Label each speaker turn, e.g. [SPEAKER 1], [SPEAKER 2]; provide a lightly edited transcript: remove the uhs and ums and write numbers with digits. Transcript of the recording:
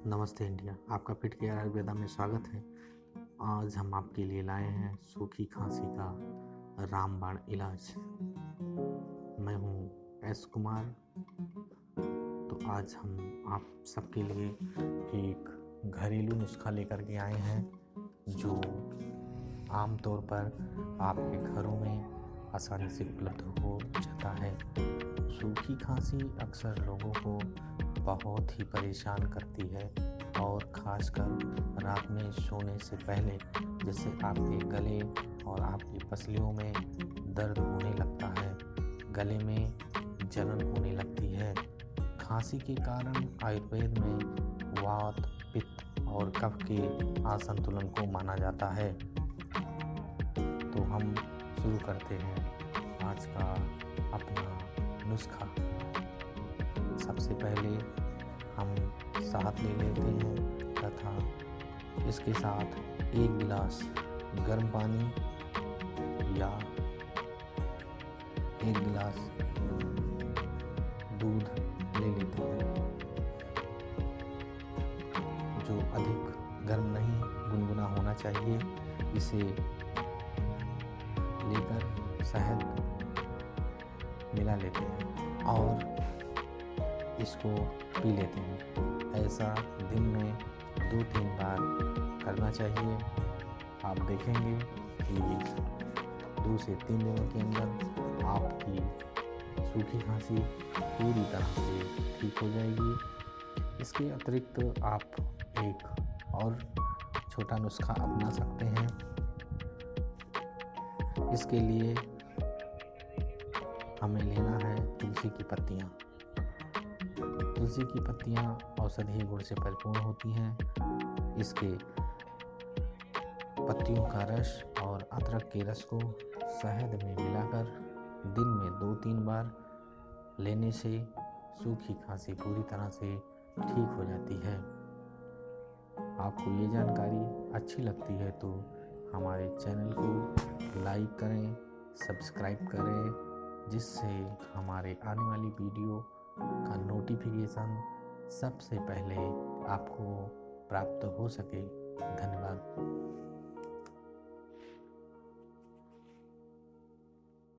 [SPEAKER 1] नमस्ते इंडिया, आपका fit care Ayurveda में स्वागत है। आज हम आपके लिए लाए हैं सूखी खांसी का रामबाण इलाज। मैं हूँ एस कुमार। तो आज हम आप सबके लिए एक घरेलू नुस्खा लेकर के आए हैं जो आमतौर पर आपके घरों में आसानी से उपलब्ध हो जाता है। सूखी खांसी अक्सर लोगों को बहुत ही परेशान करती है और ख़ासकर रात में सोने से पहले जैसे आपके गले और आपकी पसलियों में दर्द होने लगता है, गले में जलन होने लगती है। खांसी के कारण आयुर्वेद में वात, पित्त और कफ के असंतुलन को माना जाता है। तो हम शुरू करते हैं आज का अपना नुस्खा। सबसे पहले हम शहद ले लेते हैं तथा इसके साथ 1 गिलास गर्म पानी या 1 गिलास दूध ले लेते हैं, जो अधिक गर्म नहीं गुनगुना होना चाहिए। इसे लेकर शहद मिला लेते हैं और इसको पी लेते हैं। ऐसा दिन में 2-3 बार करना चाहिए। आप देखेंगे कि 2 से 3 दिनों के अंदर आपकी सूखी खांसी पूरी तरह से ठीक हो जाएगी। इसके अतिरिक्त आप एक और छोटा नुस्खा अपना सकते हैं। इसके लिए हमें लेना है तुलसी की पत्तियाँ। तुलसी की पत्तियाँ औषधीय गुण से परिपूर्ण होती हैं। इसके पत्तियों का रस और अदरक के रस को शहद में मिलाकर दिन में 2-3 बार लेने से सूखी खांसी पूरी तरह से ठीक हो जाती है। आपको ये जानकारी अच्छी लगती है तो हमारे चैनल को लाइक करें, सब्सक्राइब करें, जिससे हमारे आने वाली वीडियो का नोटिफिकेशन सबसे पहले आपको प्राप्त हो सके। धन्यवाद।